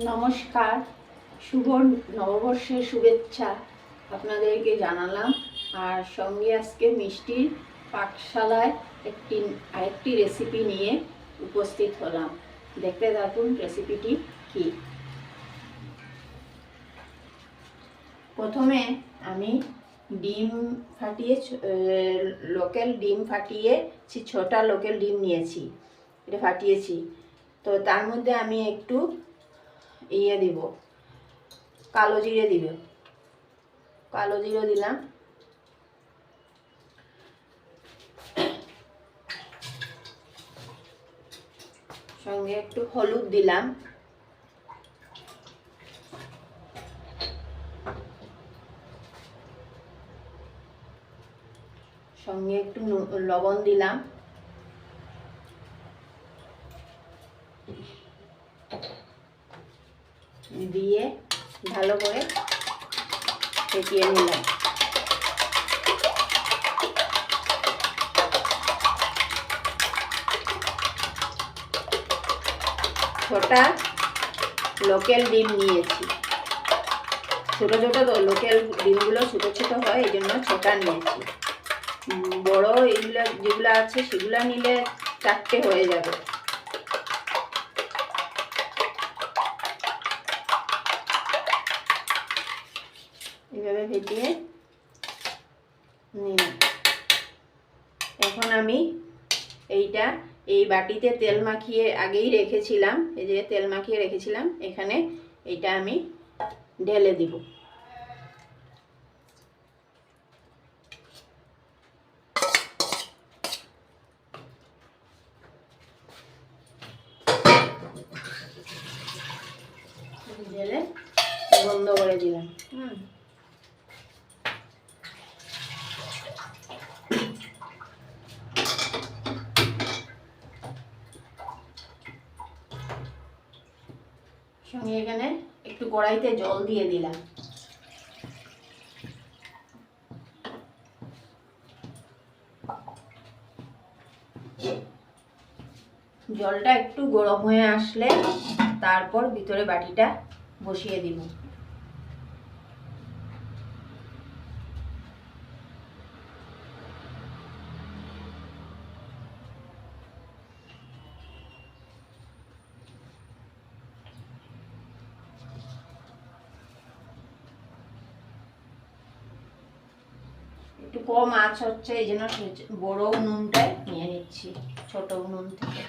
নমস্কার, শুভ নববর্ষের শুভেচ্ছা আপনাদেরকে জানালাম। আর সঙ্গে আজকে মিষ্টির পাকশালায় আরেকটি রেসিপি নিয়ে উপস্থিত হলাম। দেখতে থাকুন রেসিপিটি কি। প্রথমে আমি ডিম ফাটিয়ে লোকাল ডিম ফাটিয়ে 6টা লোকাল ডিম নিয়েছি, এটা ফাটিয়েছি। তো তার মধ্যে আমি একটু দিব, কালো জিরে দিলাম, সঙ্গে একটু হলুদ দিলাম, সঙ্গে একটু লবণ দিলাম, দিয়ে ভালো করে ফেটিয়ে নিলাম। ছটা লোকাল ডিম নিয়েছি, ছোট ছোট লোকাল ডিমগুলো ছোট ছোট হয়, এই জন্য 6টা নিয়েছি। বড় এগুলো যেগুলো আছে সেগুলো নিলে 4টে হয়ে যাবে। এভাবে ফেটিয়ে নিলাম। এখন আমি এই বাটিতে তেল মাখিয়ে আগেই রেখেছিলাম, এই যে তেল মাখিয়ে রেখেছিলাম, এখানে এইটা আমি ঢেলে দিব। ঢেলে বন্ধ করে দিলাম। সঙ্গে এখানে একটু কড়াইতে জল দিয়ে দিলাম। জলটা একটু গরম হয়ে আসলে তারপর ভিতরে বাটিটা বসিয়ে দিব। একটু কম আঁচ হচ্ছে, এই জন্য বড় উনুনটাই নিয়ে নিচ্ছি, ছোট উনুন থেকে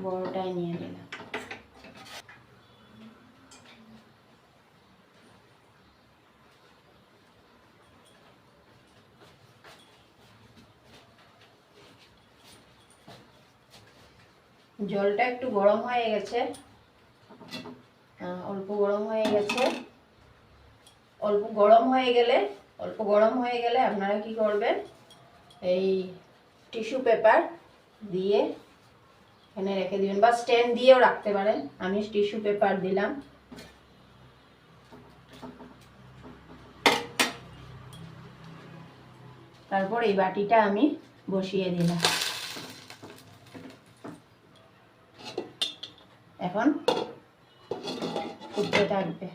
বড়টাই নিয়ে নিলাম। জলটা একটু গরম হয়ে গেছে, অল্প গরম হয়ে গেছে। অল্প গরম হয়ে গেলে আপনারা কি করবেন, এই টিস্যু পেপার দিয়ে এখানে রেখে দিবেন, বা স্ট্যান্ড দিয়েও রাখতে পারেন। আমি টিস্যু পেপার দিলাম। তারপর এই বাটিটা আমি বসিয়ে দিলাম। এখন ফুটতে থাকবে।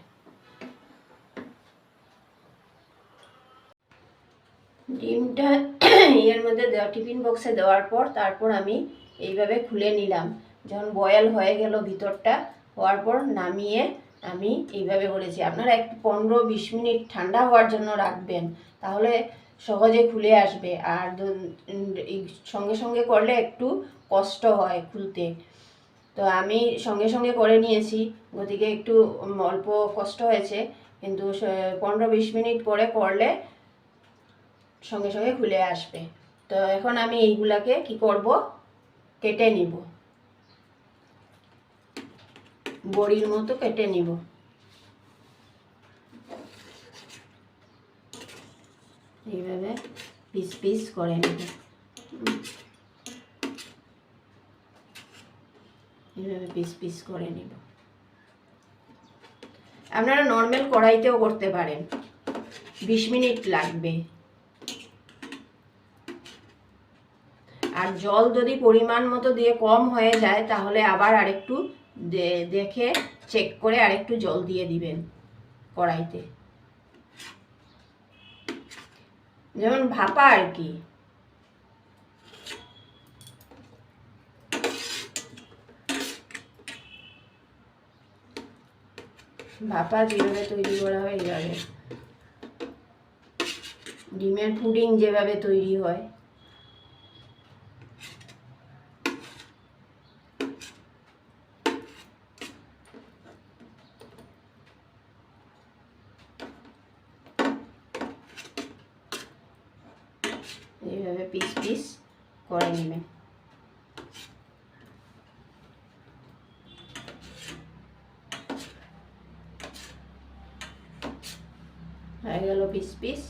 ডিমটা এর মধ্যে টিফিন বক্সে দেওয়ার পর তারপর আমি এইভাবে খুলে নিলাম। যখন বয়েল হয়ে গেল ভিতরটা, হওয়ার পর নামিয়ে আমি এইভাবে করেছি। আপনারা একটু 15-20 মিনিট ঠান্ডা হওয়ার জন্য রাখবেন, তাহলে সহজে খুলে আসবে। আর সঙ্গে সঙ্গে করলে একটু কষ্ট হয় খুলতে। তো আমি সঙ্গে সঙ্গে করে নিয়েছি, গতিকে একটু অল্প কষ্ট হয়েছে, কিন্তু 15-20 মিনিট পরে করলে সঙ্গে সঙ্গে খুলে আসবে। তো এখন আমি এইগুলাকে কি করব, কেটে নিব, বড়ির মতো কেটে নিব। এইভাবে পিস পিস করে নেব, এইভাবে পিস পিস করে নিব। আপনারা নর্মাল কড়াইতেও করতে পারেন, 20 মিনিট লাগবে। আর জল যদি পরিমাণ মতো দিয়ে কম হয়ে যায় তাহলে আবার আরেকটু দেখে চেক করে আরেকটু জল দিয়ে দিবেন কড়াইতে, যেমন ভাপা আর কি। ভাপা যেভাবে তৈরি করা হয় এইভাবে, ডিমের পুডিং যেভাবে তৈরি হয়। এইভাবে পিস পিস করে নেবেন। হয়ে গেল পিস পিস।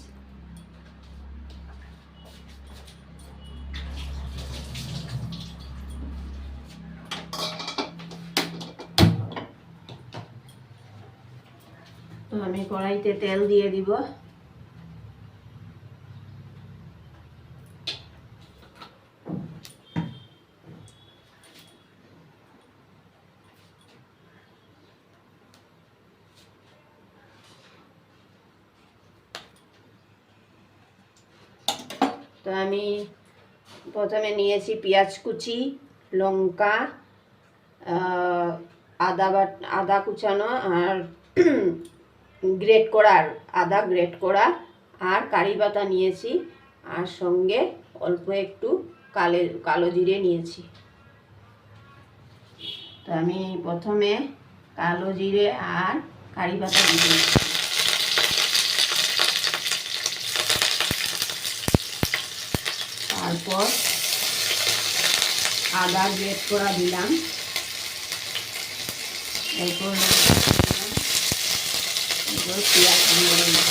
তো আমি কড়াইতে তেল দিয়ে দিব। তো আমি প্রথমে নিয়েছি পেঁয়াজ কুচি, লঙ্কা, আদা কুচানো আর গ্রেট করা, আদা গ্রেট করা, আর কারি পাতা নিয়েছি, আর সঙ্গে অল্প একটু কালো জিরে নিয়েছি। তো আমি প্রথমে কালো জিরে আর কারি পাতা দিয়ে, তারপর আদা গ্রেট করা দিলাম, এরপর পেঁয়াজ দিয়ে দিলাম।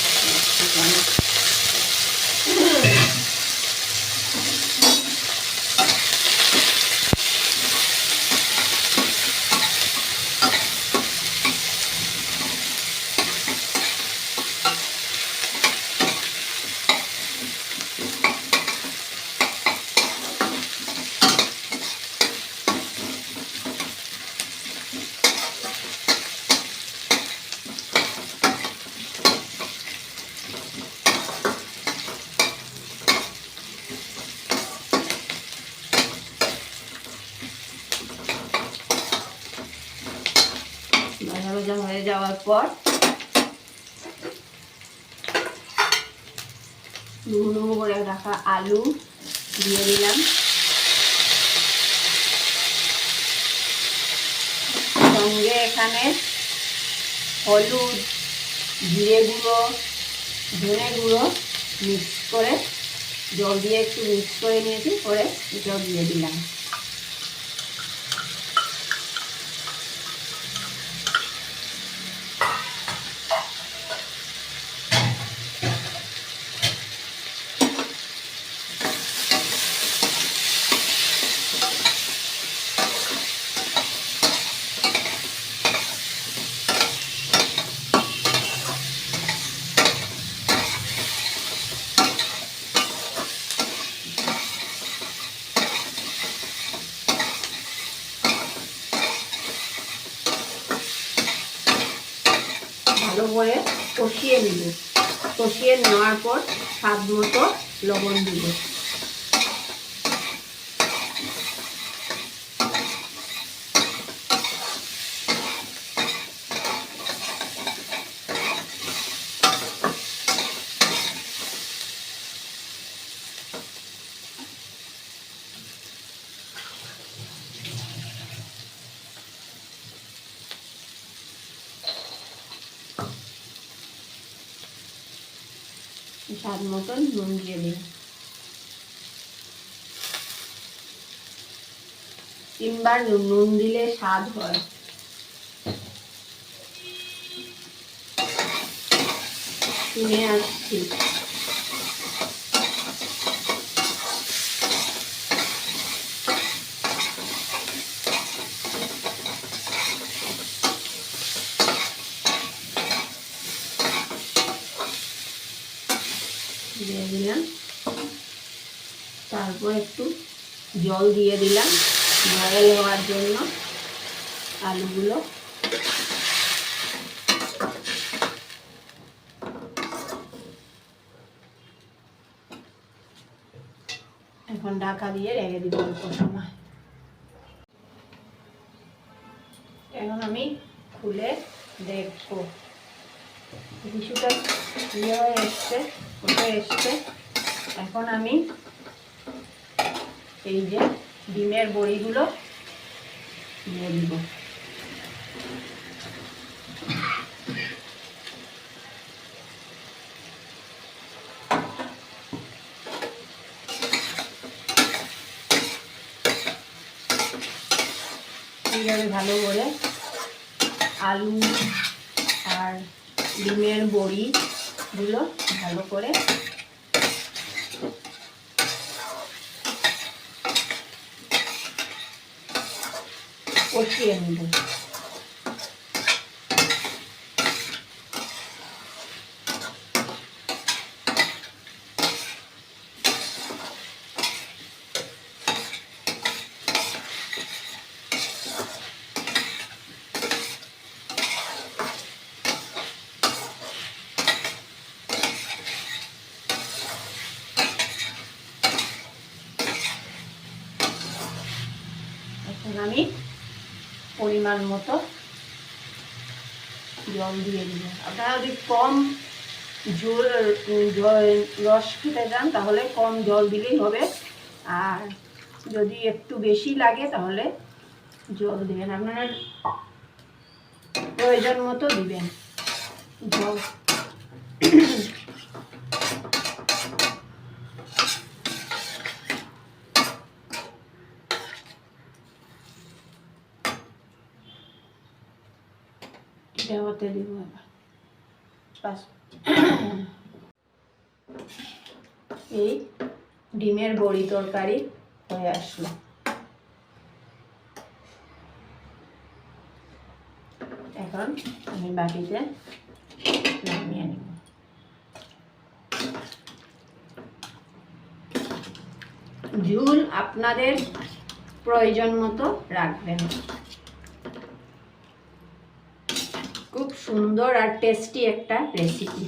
ভাজা ভাজা হয়ে যাওয়ার পর ডুবো করে রাখা আলু দিয়ে দিলাম, সঙ্গে এখানে হলুদ, জিরে গুঁড়ো, ধনে গুঁড়ো মিক্স করে জল দিয়ে একটু মিক্স করে নিয়েছি, করে এটাও দিয়ে দিলাম। ভালো করে কষিয়ে নিব, কষিয়ে নেওয়ার পর স্বাদ মতো লবণ দিব। স্বাদ মতন নুন দিয়ে দিই। 3 বার নুন দিলে স্বাদ হয়। শুনে আসছি। দিয়ে দিলাম, তারপর একটু জল দিয়ে দিলাম বয়েল হওয়ার জন্য, আলুগুলো। এখন ঢাকা দিয়ে রেখে দিব অল্প সময়। এখন আমি খুলে দেখবো কিছুটা ইয়ে হয়ে এসছে, ফুটে এসছে। এখন আমি এই যে ডিমের বড়িগুলো দিয়ে দিব। এইভাবে ভালো করে আলু আর ডিমের বড়িগুলো ভালো করে কষিয়ে নেব। এখন আমি পরিমাণ মতো জল দিয়ে দিব। আপনারা যদি কম ঝোল রস খেতে চান তাহলে কম জল দিলেই হবে, আর যদি একটু বেশি লাগে তাহলে জল দিবেন, আপনারা প্রয়োজন মতো দিবেন জল। দেওয়াতে দিব আবার এই ডিমের বড়ি তরকারি হয়ে আসলো। এখন আমি বাটিতে নামিয়ে নিব। ঝোল আপনাদের প্রয়োজন মতো রাখবেন। খুব সুন্দর আর টেস্টি একটা রেসিপি।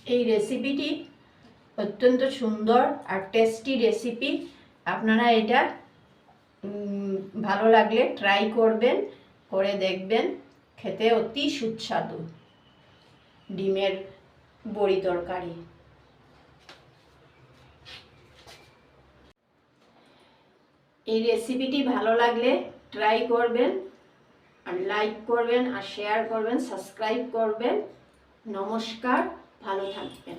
এই রেসিপিটি অত্যন্ত সুন্দর আর টেস্টি রেসিপি। আপনারা এটা ভালো লাগলে ট্রাই করবেন, করে দেখবেন। খেতে অতি সুস্বাদু ডিমের বড়ি তরকারি। এই রেসিপিটি ভালো লাগলে ট্রাই করবেন, আর লাইক করবেন, আর শেয়ার করবেন, সাবস্ক্রাইব করবেন। নমস্কার, ভালো থাকবেন।